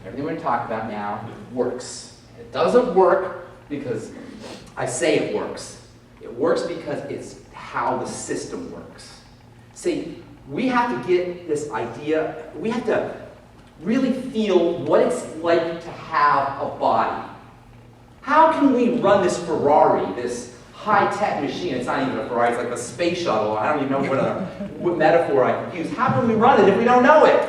everything we're going to talk about now works. It doesn't work because I say it works. It works because it's how the system works. See, we have to get this idea, we have to really feel what it's like to have a body. How can we run this Ferrari, this high-tech machine? It's not even a Ferrari, it's like a space shuttle. I don't even know what metaphor I could use. How can we run it if we don't know it?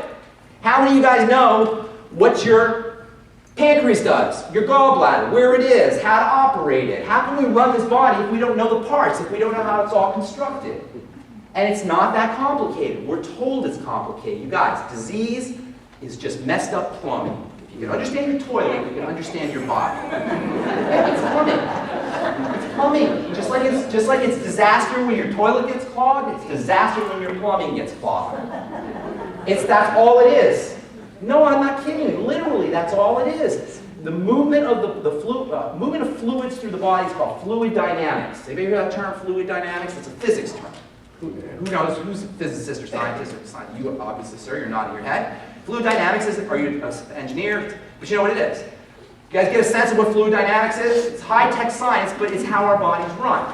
How many of you guys know what your pancreas does, your gallbladder, where it is, how to operate it? How can we run this body if we don't know the parts, if we don't know how it's all constructed? And it's not that complicated. We're told it's complicated. You guys, disease is just messed up plumbing. If you can understand your toilet, you can understand your body. It's plumbing. It's plumbing. Just like it's disaster when your toilet gets clogged, it's disaster when your plumbing gets clogged. That's all it is. No, I'm not kidding you. Literally, that's all it is. The movement of movement of fluids through the body is called fluid dynamics. Anybody hear that term, fluid dynamics? It's a physics term. Who knows? Who's a physicist or scientist or science? You obviously, sir, you're nodding your head. Fluid dynamics is, are you an engineer? But you know what it is. You guys get a sense of what fluid dynamics is? It's high-tech science, but it's how our bodies run.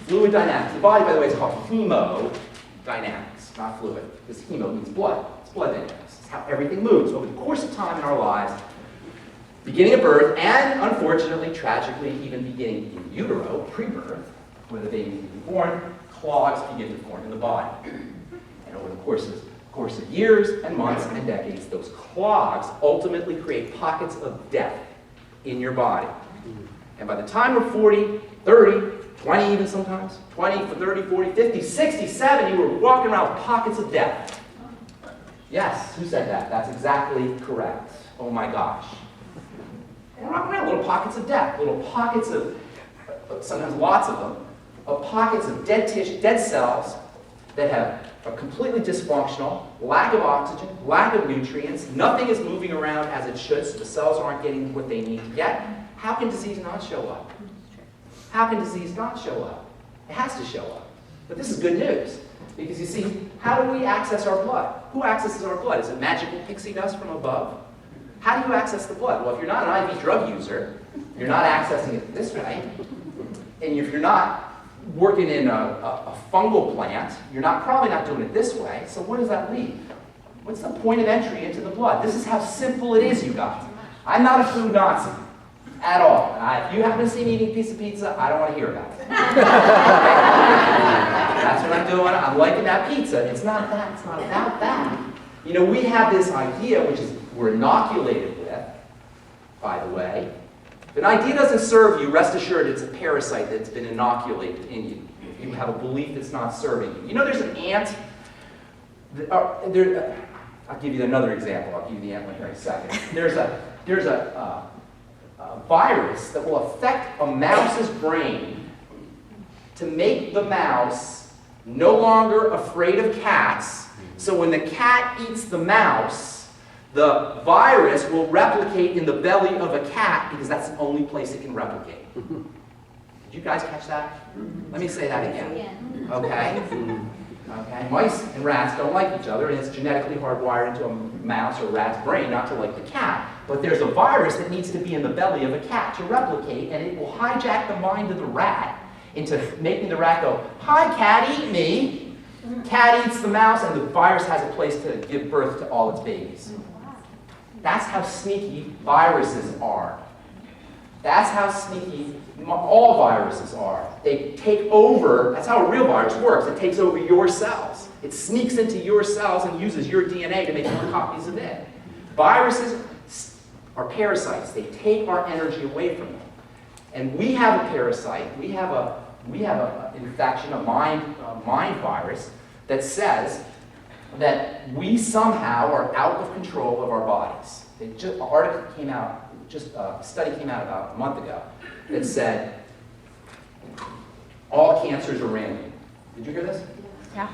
Fluid dynamics. The body, by the way, is called hemodynamics, not fluid, because hemo means blood. It's blood dynamics. It's how everything moves over the course of time in our lives, beginning at birth, and unfortunately, tragically, even beginning in utero, pre-birth, when the baby is born, clogs begin to form in the body. And over the course of years and months and decades, those clogs ultimately create pockets of death in your body. And by the time we're 40, 30, 20 even sometimes, 20, 30, 40, 50, 60, 70, we're walking around with pockets of death. Yes, who said that? That's exactly correct. Oh my gosh. And we're walking around little pockets of death, little pockets of, sometimes lots of them, pockets of dead tissue, dead cells that are completely dysfunctional, lack of oxygen, lack of nutrients, nothing is moving around as it should, so the cells aren't getting what they need to get. How can disease not show up? How can disease not show up? It has to show up. But this is good news, because you see, how do we access our blood? Who accesses our blood? Is it magical pixie dust from above? How do you access the blood? Well, if you're not an IV drug user, you're not accessing it this way, and if you're not working in a fungal plant, you're probably not doing it this way, so where does that lead? What's the point of entry into the blood? This is how simple it is, you guys. I'm not a food Nazi at all. If you happen to see me eating a piece of pizza, I don't want to hear about it. That's what I'm doing. I'm liking that pizza. It's not that. It's not about that. You know, we have this idea, which is we're inoculated with, by the way. If an idea doesn't serve you, rest assured it's a parasite that's been inoculated in you. If you have a belief that's not serving you. You know, there's an ant. I'll give you another example. I'll give you the ant one here in a second. There's a virus that will affect a mouse's brain to make the mouse no longer afraid of cats. So when the cat eats the mouse, the virus will replicate in the belly of a cat because that's the only place it can replicate. Did you guys catch that? Let me say that again. Okay? Okay? Mice and rats don't like each other, and it's genetically hardwired into a mouse or rat's brain not to like the cat. But there's a virus that needs to be in the belly of a cat to replicate, and it will hijack the mind of the rat into making the rat go, "Hi, cat, eat me." Cat eats the mouse, and the virus has a place to give birth to all its babies. That's how sneaky viruses are. That's how sneaky all viruses are. They take over, that's how a real virus works. It takes over your cells. It sneaks into your cells and uses your DNA to make more copies of it. Viruses are parasites. They take our energy away from them. And we have a parasite, we have an infection, a mind virus, that says that we somehow are out of control of our bodies. An article came out, a study came out about a month ago that said all cancers are random. Did you hear this? Yeah.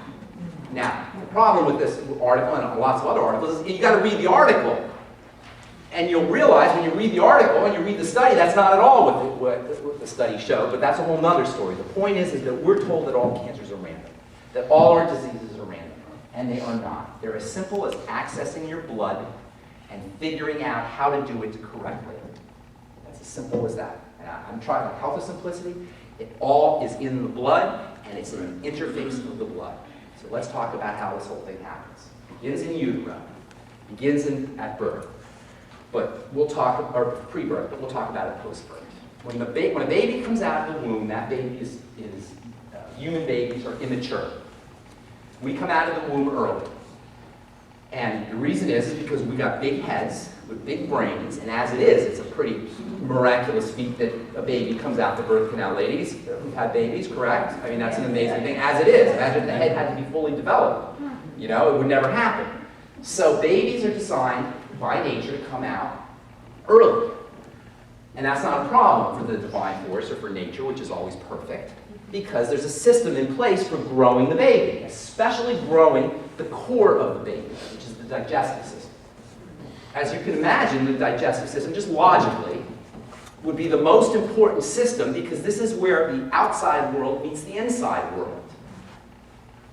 Now, the problem with this article and lots of other articles is you got to read the article. And you'll realize when you read the article and you read the study, that's not at all what the study showed, but that's a whole other story. The point is that we're told that all cancers are random, that all our diseases are random, and they are not. They're as simple as accessing your blood and figuring out how to do it correctly. That's as simple as that. And I'm trying to health of simplicity. It all is in the blood, and it's in an interface of the blood. So let's talk about how this whole thing happens. It begins in utero, begins at birth, but we'll talk, or pre-birth, but we'll talk about it post-birth. When a baby comes out of the womb, that baby is human babies are immature. We come out of the womb early. And the reason is because we got big heads with big brains, and as it is, it's a pretty miraculous feat that a baby comes out the birth canal. Ladies who've had babies, correct? I mean, that's an amazing thing, as it is. Imagine if the head had to be fully developed. You know, it would never happen. So babies are designed by nature to come out early. And that's not a problem for the divine force or for nature, which is always perfect, because there's a system in place for growing the baby, especially growing the core of the baby, which is the digestive system. As you can imagine, the digestive system, just logically, would be the most important system because this is where the outside world meets the inside world.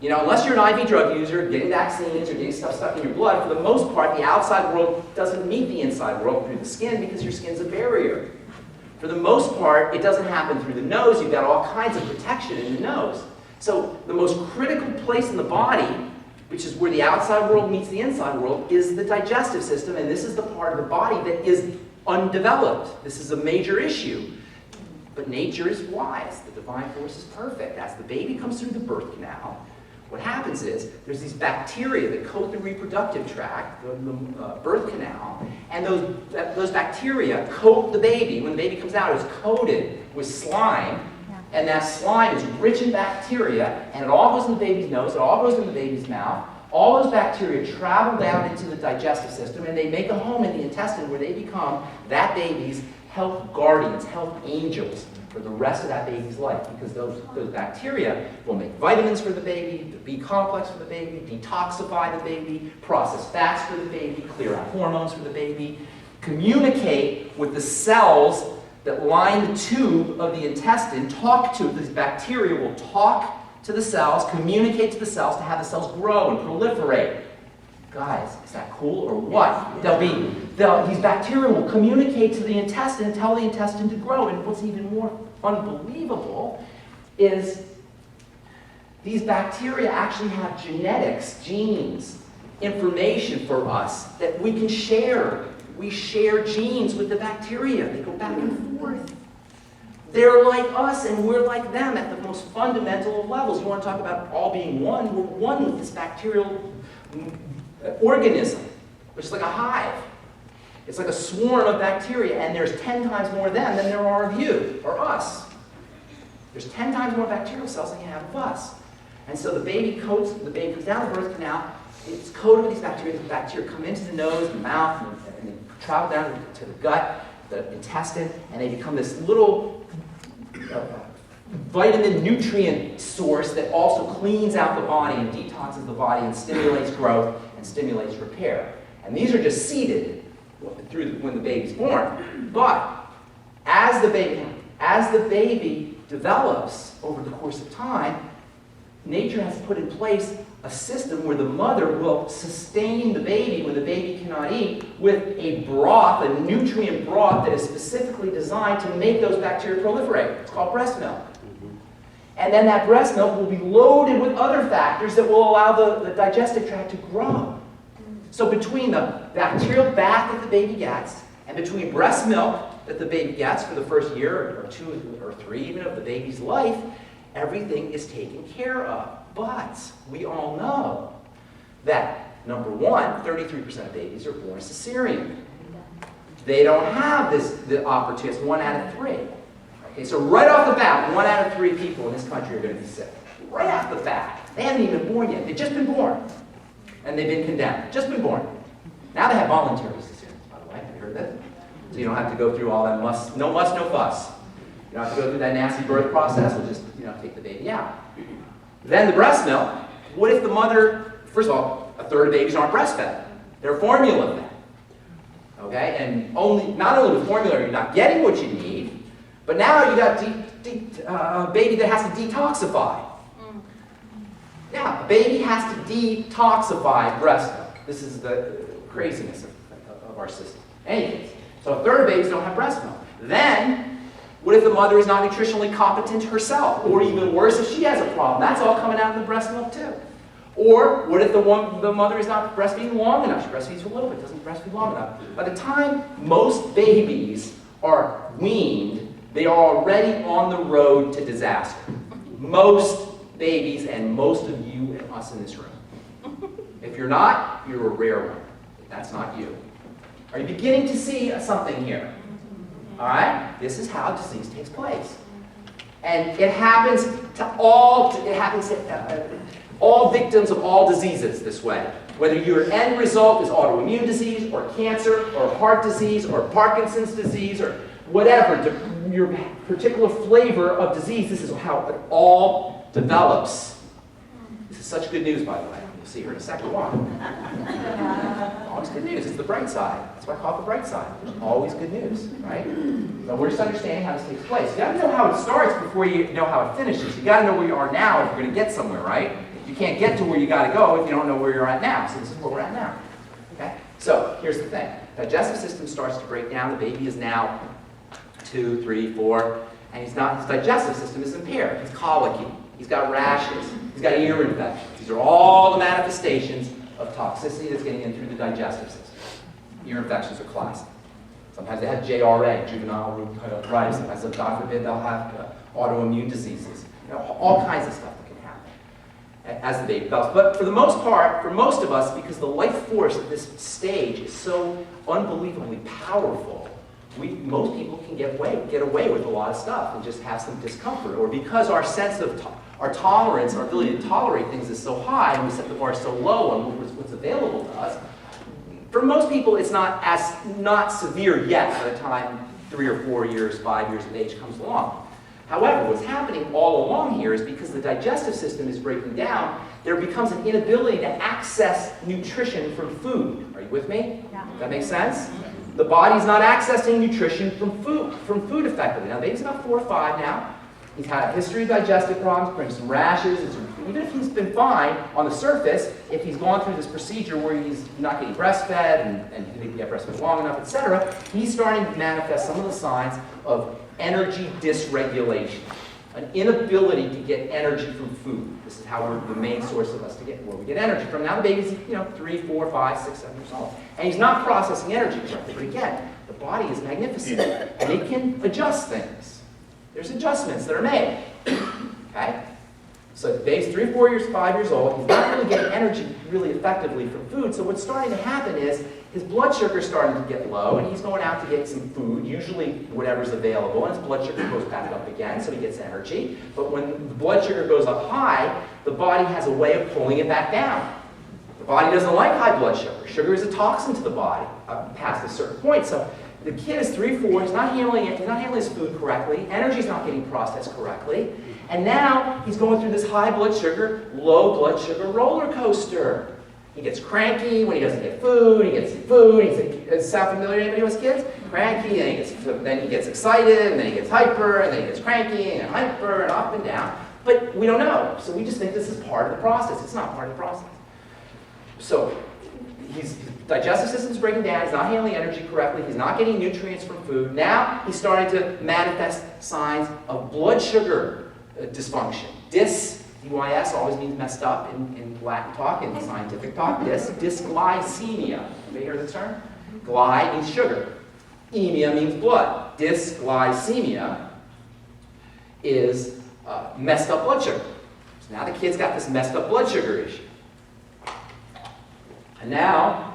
You know, unless you're an IV drug user, getting vaccines or getting stuff stuck in your blood, for the most part, the outside world doesn't meet the inside world through the skin because your skin's a barrier. For the most part, it doesn't happen through the nose. You've got all kinds of protection in the nose. So the most critical place in the body, which is where the outside world meets the inside world, is the digestive system, and this is the part of the body that is undeveloped. This is a major issue. But nature is wise. The divine force is perfect. As the baby comes through the birth canal, what happens is there's these bacteria that coat the reproductive tract, the birth canal, and those bacteria coat the baby. When the baby comes out, it's coated with slime, and that slime is rich in bacteria, and it all goes in the baby's nose, it all goes in the baby's mouth. All those bacteria travel down into the digestive system, and they make a home in the intestine where they become that baby's health guardians, health angels, for the rest of that baby's life, because those bacteria will make vitamins for the baby, the B complex for the baby, detoxify the baby, process fats for the baby, clear out hormones for the baby, communicate with the cells that line the tube of the intestine, these bacteria will talk to the cells, communicate to the cells to have the cells grow and proliferate. Guys, is that cool or what? These bacteria will communicate to the intestine, tell the intestine to grow. And what's even more unbelievable is these bacteria actually have genetics, genes, information for us that we can share. We share genes with the bacteria. They go back and forth. They're like us and we're like them at the most fundamental of levels. You want to talk about all being one? We're one with this bacterial organism, which is like a hive. It's like a swarm of bacteria, and there's 10 times more of them than there are of you, or us. There's 10 times more bacterial cells than you have of us. And so the baby comes down the birth canal, it's coated with these bacteria. The bacteria come into the nose, the mouth, and they travel down to the gut, the intestine, and they become this little vitamin nutrient source that also cleans out the body and detoxes the body and stimulates growth and stimulates repair. And these are just seeded when the baby's born. But as the baby develops over the course of time, nature has put in place a system where the mother will sustain the baby when the baby cannot eat with a broth, a nutrient broth that is specifically designed to make those bacteria proliferate. It's called breast milk. And then that breast milk will be loaded with other factors that will allow the digestive tract to grow. So between the bacterial bath that the baby gets and between breast milk that the baby gets for the first year or 2 or 3 even of the baby's life, everything is taken care of. But we all know that, number one, 33% of babies are born cesarean. They don't have the opportunity. It's 1 out of 3. Okay, so right off the bat, 1 out of 3 people in this country are going to be sick. Right off the bat. They haven't even been born yet. They've just been born. And they've been condemned. Just been born. Now they have voluntary cesareans, by the way. Have you heard that? So you don't have to go through all that no fuss. You don't have to go through that nasty birth process. We'll just, take the baby out. Then the breast milk. What if the mother, first of all, a third of babies aren't breastfed. They're formula fed. Okay? And not only with formula are you not getting what you need, but now you got a baby that has to detoxify. Yeah, a baby has to detoxify breast milk. This is the craziness of our system. Any kids. So a third of babies don't have breast milk. Then, what if the mother is not nutritionally competent herself? Or even worse, if she has a problem, that's all coming out in the breast milk too. Or what if the mother is not breastfeeding long enough? She breastfeeds for a little bit, doesn't breastfeed long enough. By the time most babies are weaned, they are already on the road to disaster. Most babies and most of you and us in this room. If you're not, you're a rare one. That's not you. Are you beginning to see something here? All right? This is how disease takes place. And it happens to all victims of all diseases this way. Whether your end result is autoimmune disease or cancer or heart disease or Parkinson's disease or whatever, your particular flavor of disease, this is how it all develops. This is such good news, by the way. You'll see here in a second. Why? Always good news. It's the bright side. That's why I call it the bright side. There's always good news, right? So we're just understanding how this takes place. You got to know how it starts before you know how it finishes. You got to know where you are now if you're going to get somewhere, right? You can't get to where you got to go if you don't know where you're at now. So this is where we're at now. Okay? So here's the thing. Digestive system starts to break down. The baby is now 2, 3, 4, and his digestive system is impaired. He's colicky. He's got rashes. He's got ear infections. These are all the manifestations of toxicity that's getting in through the digestive system. Ear infections are classic. Sometimes they have JRA, juvenile rhinitis. Sometimes, God forbid, they'll have autoimmune diseases. You know, all kinds of stuff that can happen as the baby develops. But for the most part, for most of us, because the life force at this stage is so unbelievably powerful, most people can get away with a lot of stuff and just have some discomfort. Or because our sense of our tolerance, our ability to tolerate things is so high, and we set the bar so low on what's available to us, for most people it's not severe yet by the time 3 or 4 years, 5 years of age comes along. However, what's happening all along here is because the digestive system is breaking down, there becomes an inability to access nutrition from food. Are you with me? Yeah. Does that make sense? The body's not accessing nutrition from food effectively. Now, the baby's about 4 or 5 now. He's had a history of digestive problems, brings some rashes. Even if he's been fine on the surface, if he's gone through this procedure where he's not getting breastfed and he didn't get breastfed long enough, etc., he's starting to manifest some of the signs of energy dysregulation, an inability to get energy from food. This is how we're the main source of us to get where we get energy from. Now the baby's 3, 4, 5, 6, 7 years old, and he's not processing energy correctly. But again, the body is magnificent, and it can adjust things. There's adjustments that are made. Okay? So the baby's 3, 4 years, 5 years old. He's not really getting energy really effectively from food. So what's starting to happen is his blood sugar is starting to get low, and he's going out to get some food, usually whatever's available, and his blood sugar goes back up again, so he gets energy. But when the blood sugar goes up high, the body has a way of pulling it back down. The body doesn't like high blood sugar. Sugar is a toxin to the body past a certain point. So the kid is 3, 4, he's not handling it, he's not handling his food correctly, energy's not getting processed correctly, and now he's going through this high blood sugar, low blood sugar roller coaster. He gets cranky when he doesn't get food, he gets food, does it sound familiar to anybody who has kids? Cranky, and then he gets excited, and then he gets hyper, and then he gets cranky, and hyper, and up and down. But we don't know, so we just think this is part of the process. It's not part of the process. So his digestive system's breaking down, he's not handling energy correctly, he's not getting nutrients from food. Now he's starting to manifest signs of blood sugar dysfunction. DYS always means messed up in Latin talk, in scientific talk. Dysglycemia. Anybody hear this term? Gly means sugar. Emia means blood. Dysglycemia is messed up blood sugar. So now the kid's got this messed up blood sugar issue. And now,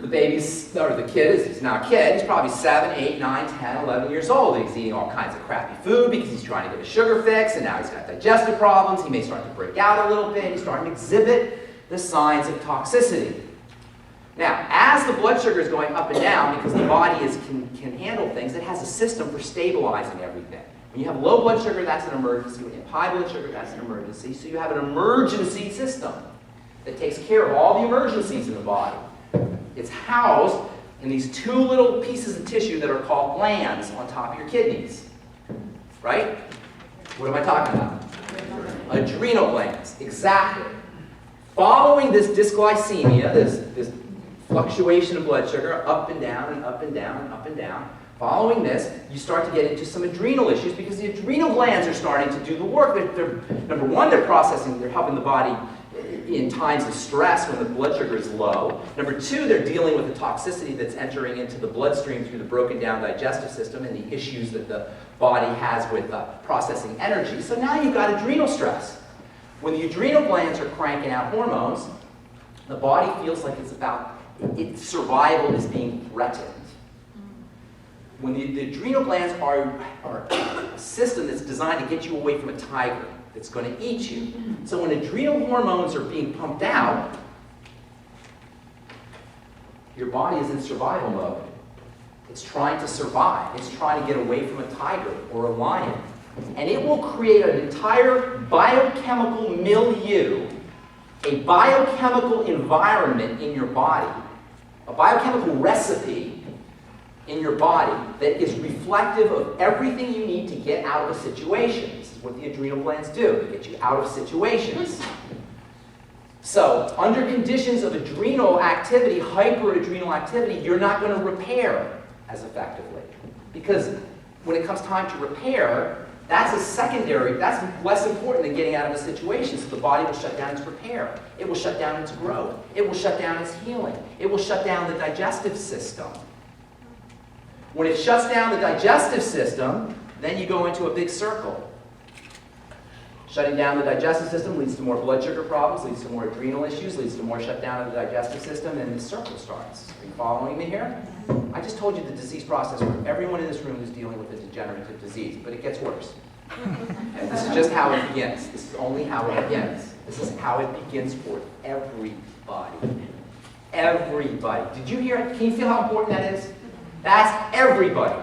the kid is now a kid. He's probably 7, 8, 9, 10, 11 years old. He's eating all kinds of crappy food because he's trying to get a sugar fix, and now he's got digestive problems. He may start to break out a little bit. He's starting to exhibit the signs of toxicity. Now, as the blood sugar is going up and down, because the body can handle things, it has a system for stabilizing everything. When you have low blood sugar, that's an emergency. When you have high blood sugar, that's an emergency. So you have an emergency system that takes care of all the emergencies in the body. It's housed in these 2 little pieces of tissue that are called glands on top of your kidneys. Right? What am I talking about? Adrenal glands. Exactly. Following this dysglycemia, this fluctuation of blood sugar, up and down and up and down and up and down. Following this, you start to get into some adrenal issues because the adrenal glands are starting to do the work. Number one, they're processing, they're helping the body in times of stress when the blood sugar is low. Number two, they're dealing with the toxicity that's entering into the bloodstream through the broken down digestive system and the issues that the body has with processing energy. So now you've got adrenal stress. When the adrenal glands are cranking out hormones, the body feels like its survival is being threatened. When the adrenal glands are a system that's designed to get you away from a tiger that's going to eat you. So when adrenal hormones are being pumped out, your body is in survival mode. It's trying to survive. It's trying to get away from a tiger or a lion. And it will create an entire biochemical milieu, a biochemical environment in your body, a biochemical recipe in your body that is reflective of everything you need to get out of a situation. This is what the adrenal glands do. They get you out of situations. So, under conditions of adrenal activity, hyperadrenal activity, you're not going to repair as effectively. Because when it comes time to repair, that's a secondary, that's less important than getting out of a situation. So the body will shut down its repair. It will shut down its growth. It will shut down its healing. It will shut down the digestive system. When it shuts down the digestive system, then you go into a big circle. Shutting down the digestive system leads to more blood sugar problems, leads to more adrenal issues, leads to more shutdown of the digestive system, and the circle starts. Are you following me here? I just told you the disease process where everyone in this room is dealing with a degenerative disease, but it gets worse. And this is just how it begins. This is only how it begins. This is how it begins for everybody. Everybody. Did you hear it? Can you feel how important that is? That's everybody.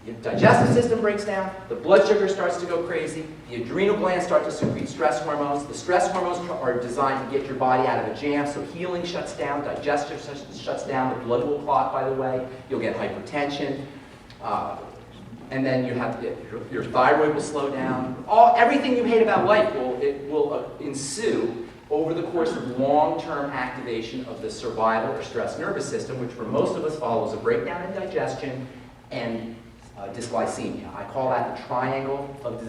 Your digestive system breaks down, the blood sugar starts to go crazy, the adrenal glands start to secrete stress hormones. The stress hormones are designed to get your body out of a jam, so healing shuts down, digestive shuts down, the blood will clot, by the way, you'll get hypertension, and then you have your thyroid will slow down. Everything you hate about life will ensue over the course of long-term activation of the survival or stress nervous system, which for most of us follows a breakdown in digestion and dysglycemia. I call that the triangle of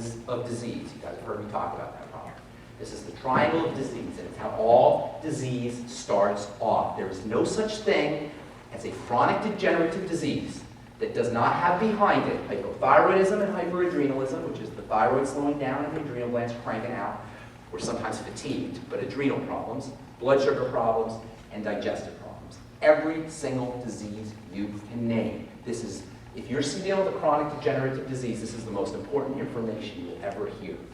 disease. You guys have heard me talk about that problem. This is the triangle of disease, and it's how all disease starts off. There is no such thing as a chronic degenerative disease that does not have behind it hypothyroidism and hyperadrenalism, which is the thyroid slowing down and the adrenal glands cranking out. We're sometimes fatigued, but adrenal problems, blood sugar problems, and digestive problems. Every single disease you can name. If you're dealing with a chronic degenerative disease, this is the most important information you will ever hear.